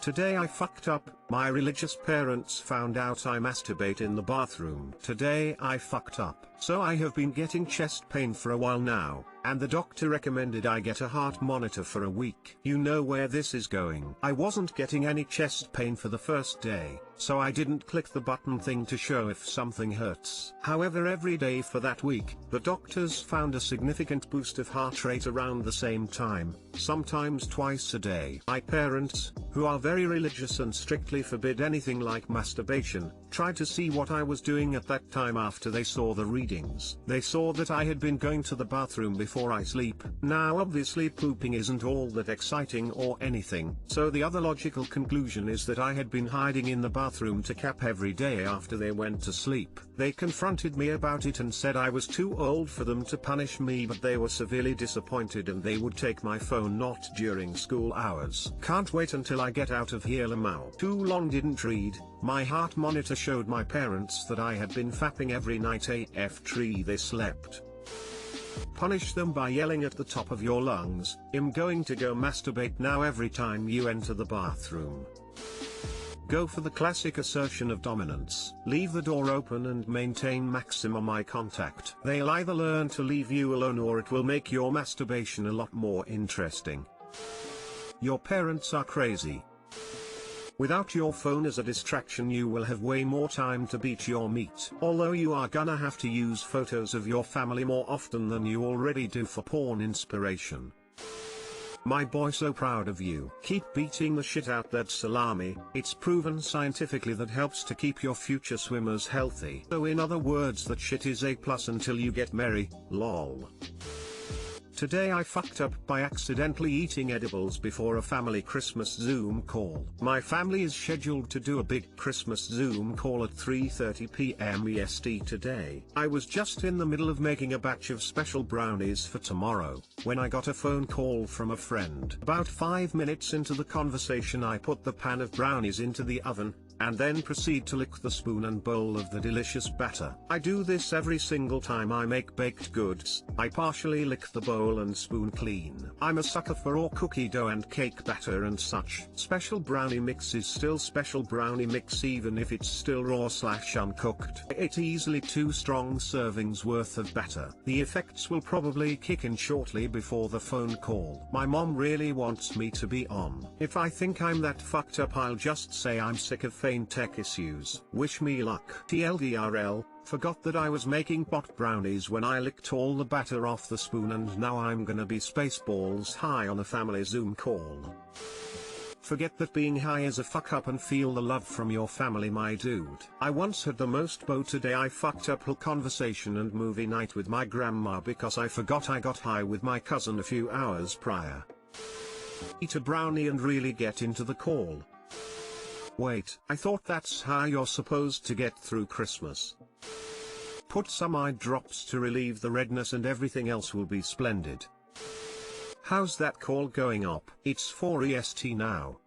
Today I fucked up. My religious parents found out I masturbate in the bathroom. Today I fucked up. So I have been getting chest pain for a while now, and the doctor recommended I get a heart monitor for a week. You know where this is going. I wasn't getting any chest pain for the first day, so I didn't click the button thing to show if something hurts. However, every day for that week, the doctors found a significant boost of heart rate around the same time, sometimes twice a day. My parents, who are very religious and strictly forbid anything like masturbation, tried to see what I was doing at that time after they saw the readings. They saw that I had been going to the bathroom before I sleep. Now obviously pooping isn't all that exciting or anything, so the other logical conclusion is that I had been hiding in the bathroom to cap every day after they went to sleep. They confronted me about it and said I was too old for them to punish me, but they were severely disappointed and they would take my phone not during school hours. Can't wait until I get out of here, Lamau. Too long didn't read. My heart monitor showed my parents that I had been fapping every night AF tree they slept. Punish them by yelling at the top of your lungs, "I'm going to go masturbate now" every time you enter the bathroom. Go for the classic assertion of dominance. Leave the door open and maintain maximum eye contact. They'll either learn to leave you alone or it will make your masturbation a lot more interesting. Your parents are crazy. Without your phone as a distraction, you will have way more time to beat your meat. Although you are gonna have to use photos of your family more often than you already do for porn inspiration. My boy, so proud of you. Keep beating the shit out that salami. It's proven scientifically that helps to keep your future swimmers healthy. So in other words, that shit is A+ until you get merry, lol. Today I fucked up by accidentally eating edibles before a family Christmas Zoom call. My family is scheduled to do a big Christmas Zoom call at 3:30 p.m. EST today. I was just in the middle of making a batch of special brownies for tomorrow, when I got a phone call from a friend. About 5 minutes into the conversation, I put the pan of brownies into the oven, and then proceed to lick the spoon and bowl of the delicious batter. I do this every single time I make baked goods. I partially lick the bowl and spoon clean. I'm a sucker for raw cookie dough and cake batter and such. Special brownie mix is still special brownie mix even if it's still raw/uncooked. I ate easily 2 strong servings worth of batter. The effects will probably kick in shortly before the phone call. My mom really wants me to be on. If I think I'm that fucked up, I'll just say I'm sick of faint tech issues. Wish me luck. TLDRL, forgot that I was making pot brownies when I licked all the batter off the spoon, and now I'm gonna be spaceballs high on a family Zoom call. Forget that being high is a fuck up and feel the love from your family, my dude. I once had the most bow today. I fucked up a conversation and movie night with my grandma because I forgot I got high with my cousin a few hours prior. Eat a brownie and really get into the call. Wait, I thought that's how you're supposed to get through Christmas. Put some eye drops to relieve the redness and everything else will be splendid. How's that call going up? It's 4 EST now.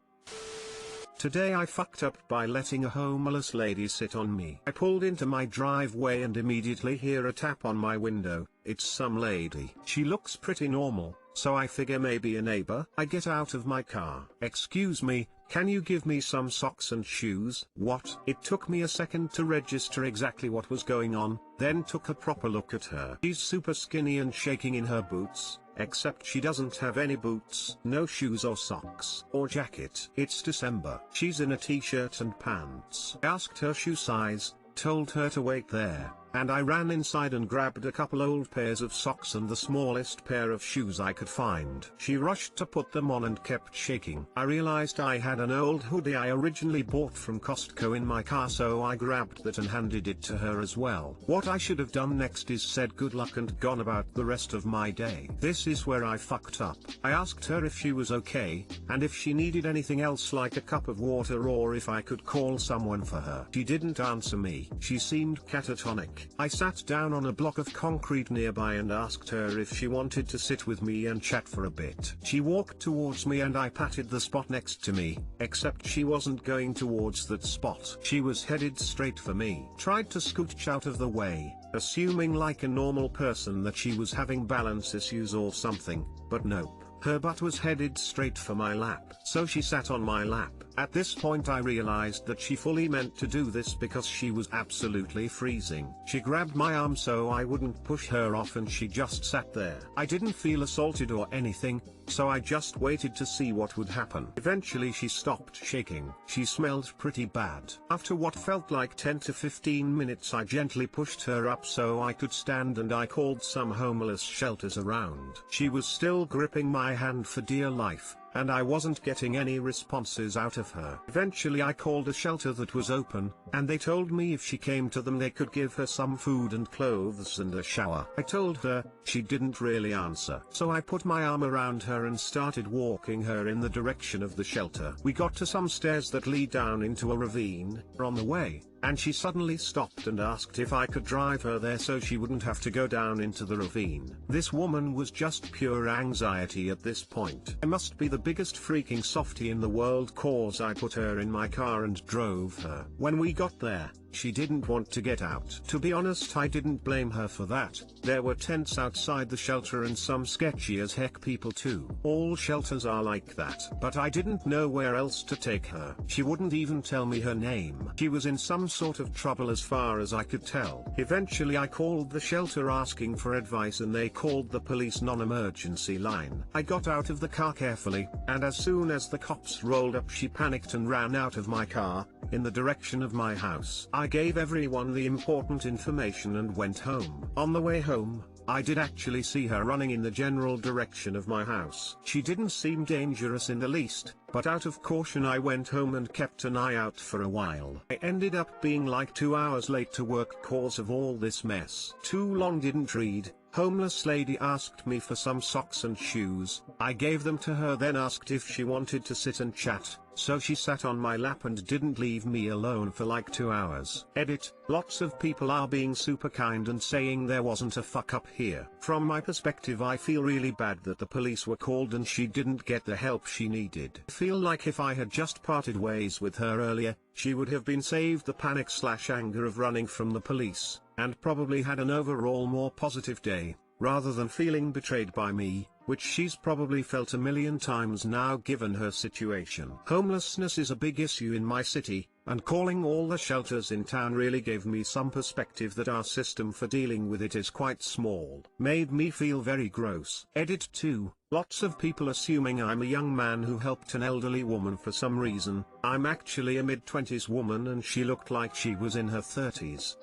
Today I fucked up by letting a homeless lady sit on me. I pulled into my driveway and immediately hear a tap on my window. It's some lady. She looks pretty normal, so I figure maybe a neighbor. I get out of my car. "Excuse me, can you give me some socks and shoes?" What? It took me a second to register exactly what was going on, then took a proper look at her. She's super skinny and shaking in her boots, except she doesn't have any boots, no shoes or socks or jacket. It's December. She's in a t-shirt and pants. I asked her shoe size, told her to wait there, and I ran inside and grabbed a couple old pairs of socks and the smallest pair of shoes I could find. She rushed to put them on and kept shaking. I realized I had an old hoodie I originally bought from Costco in my car, so I grabbed that and handed it to her as well. What I should have done next is said good luck and gone about the rest of my day. This is where I fucked up. I asked her if she was okay, and if she needed anything else like a cup of water or if I could call someone for her. She didn't answer me. She seemed catatonic. I sat down on a block of concrete nearby and asked her if she wanted to sit with me and chat for a bit. She walked towards me and I patted the spot next to me, except she wasn't going towards that spot. She was headed straight for me. Tried to scooch out of the way, assuming like a normal person that she was having balance issues or something, but nope. Her butt was headed straight for my lap, so she sat on my lap. At this point I realized that she fully meant to do this because she was absolutely freezing. She grabbed my arm so I wouldn't push her off and she just sat there. I didn't feel assaulted or anything, so I just waited to see what would happen. Eventually she stopped shaking. She smelled pretty bad. After what felt like 10 to 15 minutes I gently pushed her up so I could stand and I called some homeless shelters around. She was still gripping my hand for dear life, and I wasn't getting any responses out of her. Eventually I called a shelter that was open, and they told me if she came to them they could give her some food and clothes and a shower. I told her, she didn't really answer. So I put my arm around her and started walking her in the direction of the shelter. We got to some stairs that lead down into a ravine. On the way, and she suddenly stopped and asked if I could drive her there so she wouldn't have to go down into the ravine. This woman was just pure anxiety at this point. I must be the biggest freaking softie in the world cause I put her in my car and drove her. When we got there, she didn't want to get out. To be honest, I didn't blame her for that. There were tents outside the shelter and some sketchy as heck people too. All shelters are like that. But I didn't know where else to take her. She wouldn't even tell me her name. She was in some sort of trouble as far as I could tell. Eventually I called the shelter asking for advice and they called the police non-emergency line. I got out of the car carefully, and as soon as the cops rolled up she panicked and ran out of my car, in the direction of my house. I gave everyone the important information and went home. On the way home, I did actually see her running in the general direction of my house. She didn't seem dangerous in the least, but out of caution I went home and kept an eye out for a while. I ended up being like 2 hours late to work cause of all this mess. Too long didn't read. Homeless lady asked me for some socks and shoes. I gave them to her, then asked if she wanted to sit and chat, so she sat on my lap and didn't leave me alone for like 2 hours. Edit, lots of people are being super kind and saying there wasn't a fuck up here. From my perspective I feel really bad that the police were called and she didn't get the help she needed. I feel like if I had just parted ways with her earlier, she would have been saved the panic/anger of running from the police, and probably had an overall more positive day, rather than feeling betrayed by me, which she's probably felt a million times now given her situation. Homelessness is a big issue in my city, and calling all the shelters in town really gave me some perspective that our system for dealing with it is quite small. Made me feel very gross. Edit 2. Lots of people assuming I'm a young man who helped an elderly woman for some reason. I'm actually a mid-20s woman and she looked like she was in her 30s.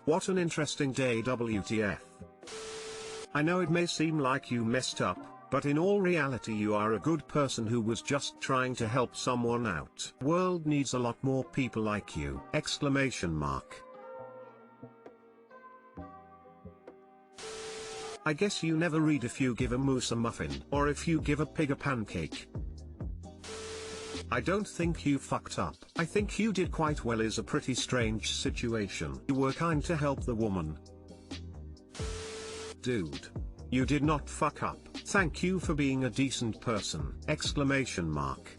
What an interesting day, WTF. I know it may seem like you messed up, but in all reality you are a good person who was just trying to help someone out. The world needs a lot more people like you! Exclamation mark. I guess you never read if you give a moose a muffin, or if you give a pig a pancake. I don't think you fucked up. I think you did quite well. Is a pretty strange situation. You were kind to help the woman. Dude. You did not fuck up. Thank you for being a decent person! Exclamation mark.